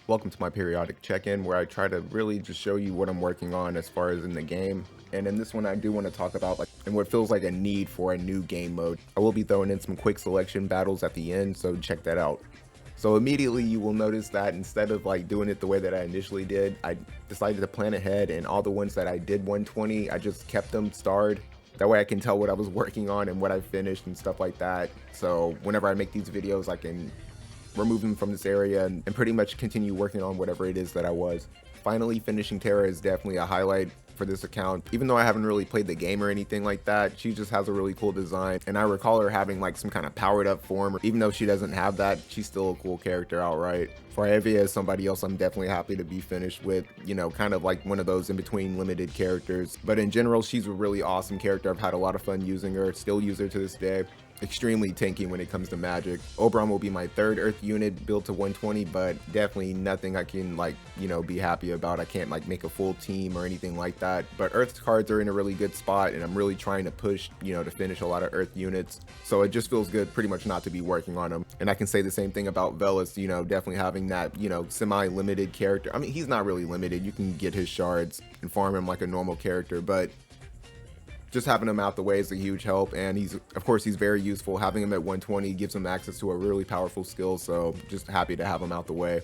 Welcome to my periodic check-in where I try to really just show you what I'm working on as far as in the game. And in this one I do want to talk about and what feels like a need for a new game mode. I will be throwing in some quick selection battles at the end, so check that out. So immediately you will notice that instead of doing it the way that I initially did, I decided to plan ahead, and all the ones that I did 120, I just kept them starred. That way I can tell what I was working on and what I finished and stuff like that. So whenever I make these videos, I can remove them from this area and pretty much continue working on whatever it is that I was. Finally finishing Terra is definitely a highlight for this account. Even though I haven't really played the game or anything like that, she just has a really cool design, and I recall her having some kind of powered up form. Even though she doesn't have that, she's still a cool character outright. For Evia is somebody else I'm definitely happy to be finished with, kind of like one of those in between limited characters. But in general, she's a really awesome character. I've had a lot of fun using her, still use her to this day. Extremely tanky when it comes to magic. Oberon will be my third Earth unit built to 120, but definitely nothing I can be happy about. I can't make a full team or anything like that. But Earth cards are in a really good spot, and I'm really trying to push, to finish a lot of Earth units. So it just feels good pretty much not to be working on them. And I can say the same thing about Velis, definitely having that, semi-limited character. I mean, he's not really limited. You can get his shards and farm him like a normal character, but just having him out the way is a huge help, and of course he's very useful. Having him at 120 gives him access to a really powerful skill, so just happy to have him out the way.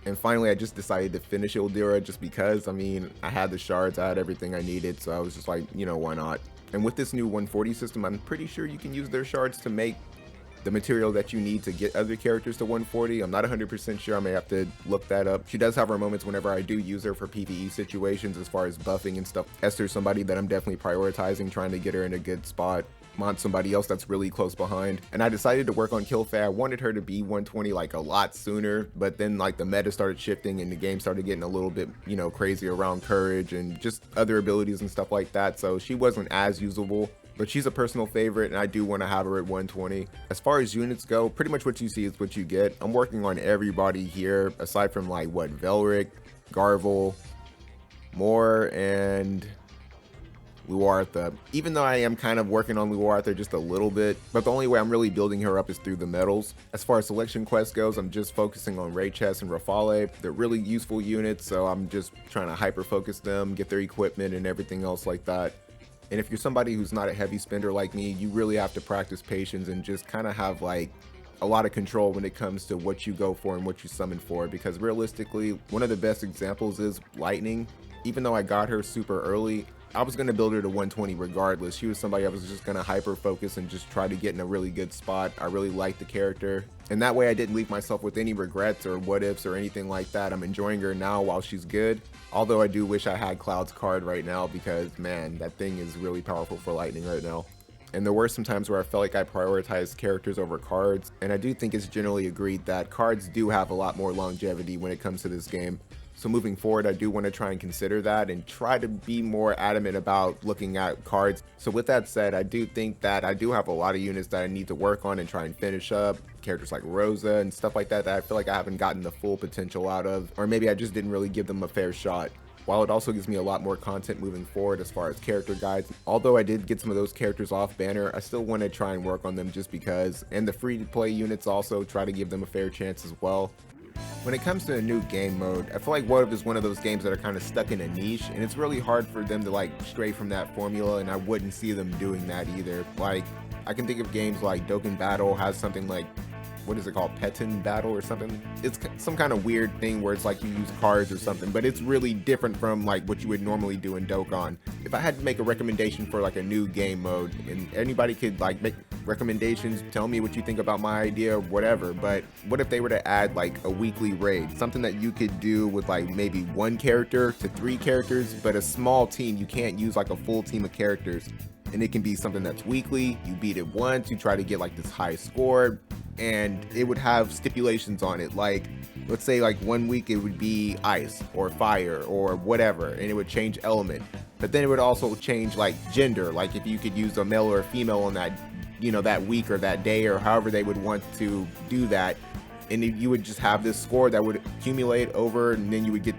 And finally, I just decided to finish Ildira just because, I had the shards, I had everything I needed, so I was just like, why not? And with this new 140 system, I'm pretty sure you can use their shards to make the material that you need to get other characters to 140. I'm not 100% sure. I may have to look that up. She does have her moments whenever I do use her for PvE situations as far as buffing and stuff. Esther's somebody that I'm definitely prioritizing, trying to get her in a good spot. Mont's somebody else that's really close behind. And I decided to work on Kilfei. I wanted her to be 120 a lot sooner, but then the meta started shifting and the game started getting a little bit, crazy around courage and just other abilities and stuff like that. So she wasn't as usable. But she's a personal favorite, and I do want to have her at 120. As far as units go, pretty much what you see is what you get. I'm working on everybody here, aside from Velric, Garvel, Moore, and Luartha. Even though I am kind of working on Luartha just a little bit, but the only way I'm really building her up is through the medals. As far as selection quest goes, I'm just focusing on Raychess and Rafale. They're really useful units, so I'm just trying to hyper focus them, get their equipment and everything else like that. And if you're somebody who's not a heavy spender like me, you really have to practice patience and just kind of have a lot of control when it comes to what you go for and what you summon for, because realistically, one of the best examples is Lightning. Even though I got her super early, I was going to build her to 120 regardless. She was somebody I was just going to hyper focus and just try to get in a really good spot. I really liked the character, and that way I didn't leave myself with any regrets or what ifs or anything like that. I'm enjoying her now while she's good, although I do wish I had Cloud's card right now, because man, that thing is really powerful for Lightning right now. And there were some times where I felt like I prioritized characters over cards, and I do think it's generally agreed that cards do have a lot more longevity when it comes to this game. So moving forward, I do want to try and consider that and try to be more adamant about looking at cards. So with that said, I do think that I do have a lot of units that I need to work on and try and finish up. Characters like Rosa and stuff like that I feel like I haven't gotten the full potential out of, or maybe I just didn't really give them a fair shot. While it also gives me a lot more content moving forward as far as character guides, although I did get some of those characters off banner, I still want to try and work on them just because. And the free to play units also, try to give them a fair chance as well. When it comes to a new game mode, I feel like What If is one of those games that are kind of stuck in a niche, and it's really hard for them to stray from that formula, and I wouldn't see them doing that either. I can think of games like Dokkan Battle has something what is it called, Petin Battle or something. It's some kind of weird thing where it's you use cards or something, but it's really different from what you would normally do in Dokkan. If I had to make a recommendation for a new game mode, and anybody could make recommendations, tell me what you think about my idea, whatever, but what if they were to add a weekly raid, something that you could do with maybe 1 character to 3 characters, but a small team. You can't use a full team of characters, and it can be something that's weekly. You beat it once, you try to get this high score, and it would have stipulations on it. Let's say 1 week it would be ice or fire or whatever, and it would change element, but then it would also change gender, if you could use a male or a female on that that week or that day, or however they would want to do that. And you would just have this score that would accumulate over, and then you would get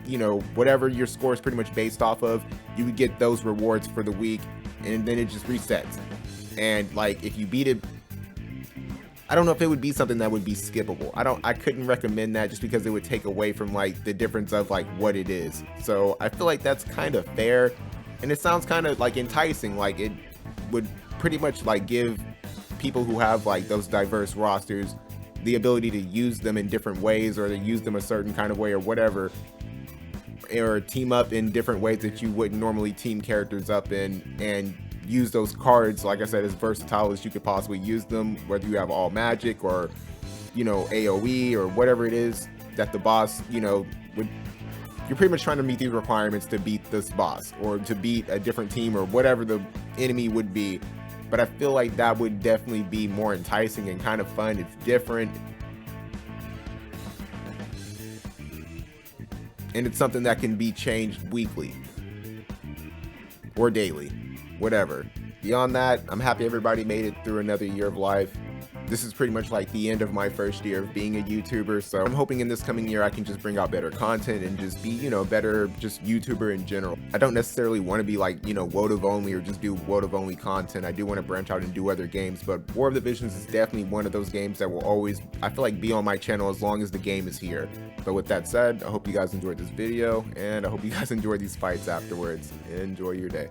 whatever your score is pretty much based off of, you would get those rewards for the week, and then it just resets. And if you beat it I don't know if it would be something that would be skippable. I couldn't recommend that just because it would take away from like the difference of like what it is. So I feel like that's kind of fair, and it sounds kind of like enticing. Like it would pretty much like give people who have like those diverse rosters the ability to use them in different ways, or to use them a certain kind of way or whatever, or team up in different ways that you wouldn't normally team characters up in, and use those cards, like I said, as versatile as you could possibly use them, whether you have all magic or, you know, AoE or whatever it is that the boss, you know, would. You're pretty much trying to meet these requirements to beat this boss, or to beat a different team, or whatever the enemy would be. But I feel like that would definitely be more enticing and kind of fun. It's different, and it's something that can be changed weekly or daily, whatever. Beyond that, I'm happy everybody made it through another year of life. This is pretty much like the end of my first year of being a YouTuber, so I'm hoping in this coming year I can just bring out better content and just be, you know, better just YouTuber in general. I don't necessarily want to be like, you know, WOTF only or just do WOTF only content. I do want to branch out and do other games, but War of the Visions is definitely one of those games that will always, I feel like, be on my channel as long as the game is here. But with that said, I hope you guys enjoyed this video, and I hope you guys enjoy these fights afterwards. Enjoy your day.